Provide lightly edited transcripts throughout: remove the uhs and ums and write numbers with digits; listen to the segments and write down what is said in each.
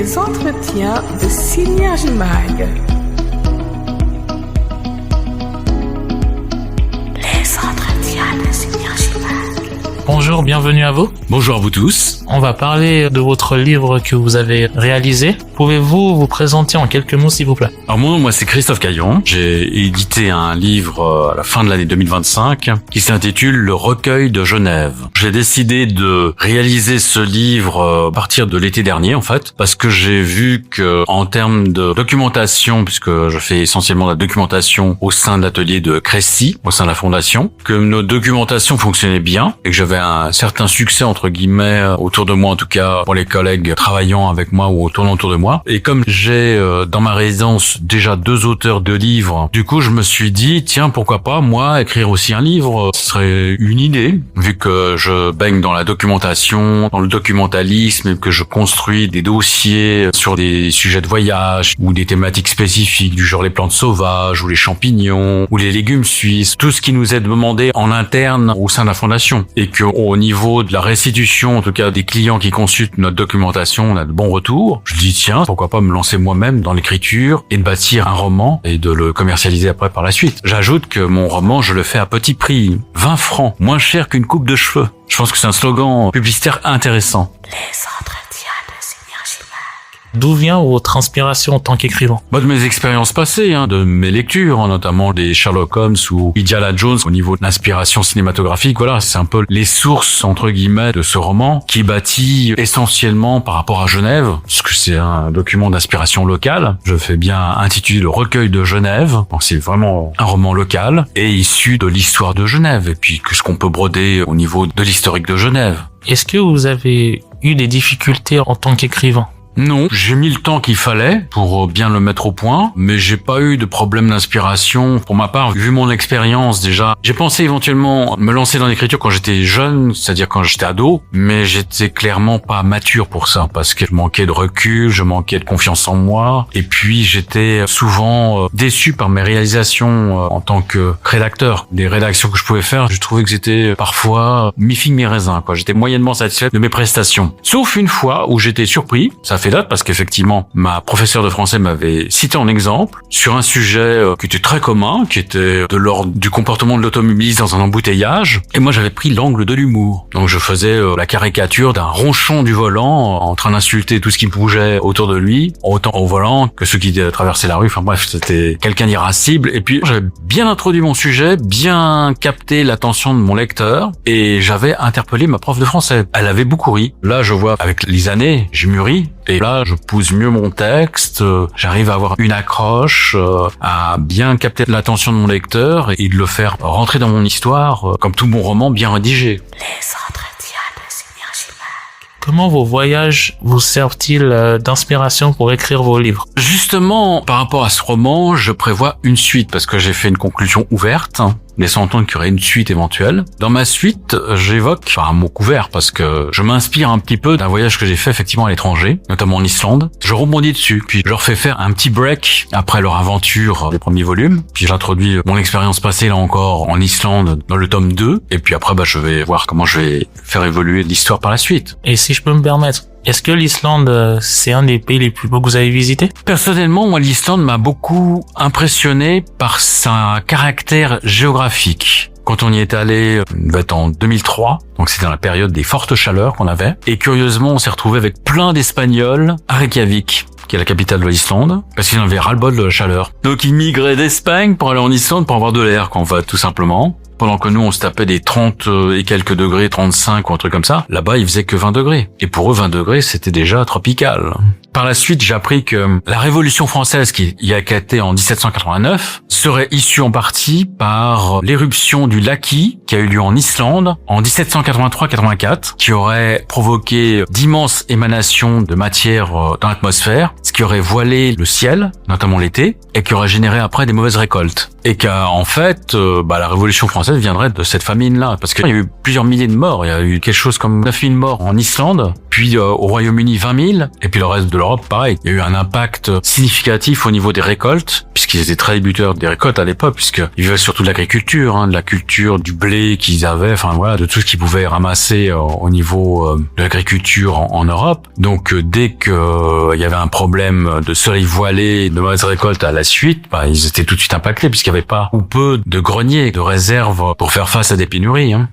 Les entretiens de Synergie Mag. Les entretiens de Synergie Mag. Bonjour, bienvenue à vous. Bonjour à vous tous. On va parler de votre livre que vous avez réalisé. Pouvez-vous vous présenter en quelques mots, s'il vous plaît? Alors mon nom, moi, c'est Christophe Caillon. J'ai édité un livre à la fin de l'année 2025 qui s'intitule Le recueil de Genève. J'ai décidé de réaliser ce livre à partir de l'été dernier, en fait, parce que j'ai vu que en termes de documentation, puisque je fais essentiellement de la documentation au sein de l'atelier de Crécy, au sein de la fondation, que nos documentations fonctionnaient bien et que j'avais un certain succès, entre guillemets, autour de moi, en tout cas pour les collègues travaillant avec moi ou tournant autour de moi. Et comme j'ai dans ma résidence déjà 2 auteurs de livres, du coup je me suis dit tiens, pourquoi pas moi écrire aussi un livre, ce serait une idée, vu que je baigne dans la documentation, dans le documentalisme, et que je construis des dossiers sur des sujets de voyage ou des thématiques spécifiques du genre les plantes sauvages ou les champignons ou les légumes suisses, tout ce qui nous est demandé en interne au sein de la fondation, et que au niveau de la restitution, en tout cas des clients qui consultent notre documentation, on a de bons retours. Je dis tiens, pourquoi pas me lancer moi-même dans l'écriture et de bâtir un roman et de le commercialiser après par la suite. J'ajoute que mon roman, je le fais à petit prix, 20 francs, moins cher qu'une coupe de cheveux. Je pense que c'est un slogan publicitaire intéressant. Les entretiens de Synergie Mag. D'où vient votre inspiration en tant qu'écrivain? De mes expériences passées, de mes lectures, notamment des Sherlock Holmes ou Indiana Jones au niveau de l'inspiration cinématographique. Voilà, c'est un peu les sources, entre guillemets, de ce roman qui bâtit essentiellement par rapport à Genève, parce que c'est un document d'inspiration locale. Je fais bien intituler Le recueil de Genève. Donc c'est vraiment un roman local et issu de l'histoire de Genève et puis que ce qu'on peut broder au niveau de l'historique de Genève. Est-ce que vous avez eu des difficultés en tant qu'écrivain? Non, j'ai mis le temps qu'il fallait pour bien le mettre au point, mais j'ai pas eu de problème d'inspiration. Pour ma part, vu mon expérience déjà, j'ai pensé éventuellement me lancer dans l'écriture quand j'étais jeune, c'est-à-dire quand j'étais ado, mais j'étais clairement pas mature pour ça, parce que je manquais de recul, je manquais de confiance en moi, et puis j'étais souvent déçu par mes réalisations en tant que rédacteur. Des rédactions que je pouvais faire, je trouvais que j'étais parfois mi-figue mi-raisin, quoi. J'étais moyennement satisfait de mes prestations. Sauf une fois où j'étais surpris, ça fait date parce qu'effectivement, ma professeure de français m'avait cité en exemple sur un sujet qui était très commun, qui était de l'ordre du comportement de l'automobiliste dans un embouteillage. Et moi, j'avais pris l'angle de l'humour. Donc, je faisais la caricature d'un ronchon du volant en train d'insulter tout ce qui bougeait autour de lui, autant au volant que ceux qui traversaient la rue. Enfin bref, c'était quelqu'un d'irascible. Et puis, j'avais bien introduit mon sujet, bien capté l'attention de mon lecteur et j'avais interpellé ma prof de français. Elle avait beaucoup ri. Là, je vois, avec les années, j'ai mûri. Et là, je pousse mieux mon texte, j'arrive à avoir une accroche, à bien capter l'attention de mon lecteur et de le faire rentrer dans mon histoire, comme tout bon roman bien rédigé. Les entretiens de Synergie Mag. Comment vos voyages vous servent-ils d'inspiration pour écrire vos livres? Justement, par rapport à ce roman, je prévois une suite parce que j'ai fait une conclusion ouverte, laissant entendre qu'il y aurait une suite éventuelle. Dans ma suite, j'évoque, un mot couvert, parce que je m'inspire un petit peu d'un voyage que j'ai fait effectivement à l'étranger, notamment en Islande. Je rebondis dessus, puis je leur fais faire un petit break après leur aventure des premiers volumes, puis j'introduis mon expérience passée là encore en Islande dans le tome 2, et puis après je vais voir comment je vais faire évoluer l'histoire par la suite. Et si je peux me permettre, est-ce que l'Islande, c'est un des pays les plus beaux que vous avez visités? Personnellement, moi, l'Islande m'a beaucoup impressionné par sa caractère géographique. Quand on y est allé, on devait être en 2003, donc c'était dans la période des fortes chaleurs qu'on avait. Et curieusement, on s'est retrouvé avec plein d'Espagnols à Reykjavik, qui est la capitale de l'Islande, parce qu'ils en avaient ras-le-bol de la chaleur. Donc ils migraient d'Espagne pour aller en Islande pour avoir de l'air, en fait, tout simplement. Pendant que nous, on se tapait des 30 et quelques degrés, 35 ou un truc comme ça, là-bas, il faisait que 20 degrés. Et pour eux, 20 degrés, c'était déjà tropical. Par la suite, j'ai appris que la Révolution française, qui y a éclaté en 1789, serait issue en partie par l'éruption du Laki, qui a eu lieu en Islande en 1783-84, qui aurait provoqué d'immenses émanations de matière dans l'atmosphère, ce qui aurait voilé le ciel, notamment l'été, et qui aurait généré après des mauvaises récoltes. Et qu'en fait, la Révolution française viendrait de cette famine-là. Parce qu'il y a eu plusieurs milliers de morts. Il y a eu quelque chose comme 9 000 morts en Islande, puis au Royaume-Uni 20 000, et puis le reste de l'Europe, pareil. Il y a eu un impact significatif au niveau des récoltes, puisqu'ils étaient très débuteurs des récoltes à l'époque, puisqu'ils vivaient surtout de l'agriculture, de la culture, du blé qu'ils avaient, enfin voilà, de tout ce qu'ils pouvaient ramasser au niveau de l'agriculture en Europe. Donc dès que il y avait un problème de soleil voilé, de mauvaise récolte à la suite, ils étaient tout de suite impactés, puisqu'il n'y avait pas ou peu de greniers, de réserves pour faire face à des pénuries. Les entretiens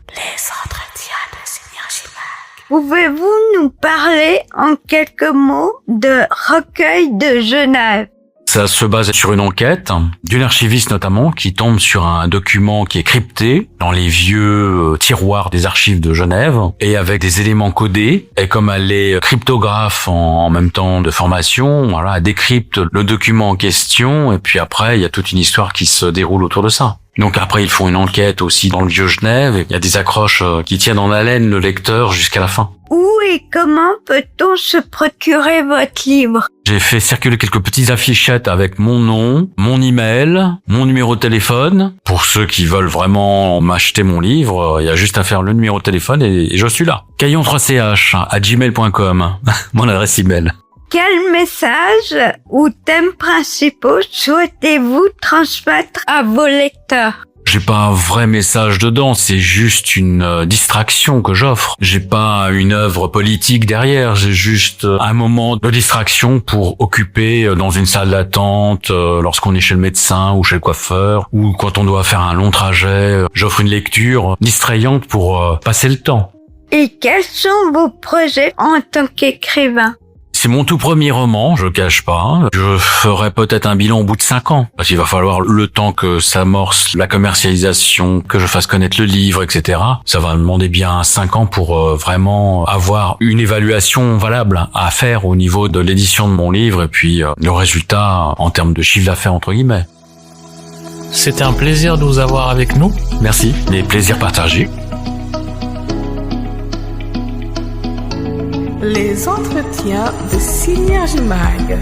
de Synergie Mag. Pouvez-vous nous parler en quelques mots de Recueil de Genève? Ça se base sur une enquête d'une archiviste notamment qui tombe sur un document qui est crypté dans les vieux tiroirs des archives de Genève et avec des éléments codés. Et comme elle est cryptographe en même temps de formation, voilà, elle décrypte le document en question et puis après il y a toute une histoire qui se déroule autour de ça. Donc après ils font une enquête aussi dans le vieux Genève et il y a des accroches qui tiennent en haleine le lecteur jusqu'à la fin. Où et comment peut-on se procurer votre livre? J'ai fait circuler quelques petites affichettes avec mon nom, mon email, mon numéro de téléphone. Pour ceux qui veulent vraiment m'acheter mon livre, il y a juste à faire le numéro de téléphone et je suis là. caillon3ch@gmail.com, mon adresse email. Quel message ou thèmes principaux souhaitez-vous transmettre à vos lecteurs? J'ai pas un vrai message dedans, c'est juste une distraction que j'offre. J'ai pas une œuvre politique derrière, j'ai juste un moment de distraction pour occuper dans une salle d'attente, lorsqu'on est chez le médecin ou chez le coiffeur, ou quand on doit faire un long trajet. J'offre une lecture distrayante pour passer le temps. Et quels sont vos projets en tant qu'écrivain? C'est mon tout premier roman, je le cache pas. Je ferai peut-être un bilan au bout de 5 ans. Parce qu'il va falloir le temps que s'amorce la commercialisation, que je fasse connaître le livre, etc. Ça va me demander bien 5 ans pour vraiment avoir une évaluation valable à faire au niveau de l'édition de mon livre et puis le résultat en termes de chiffre d'affaires entre guillemets. C'était un plaisir de vous avoir avec nous. Merci, les plaisirs partagés. Les entretiens de Synergie Mag.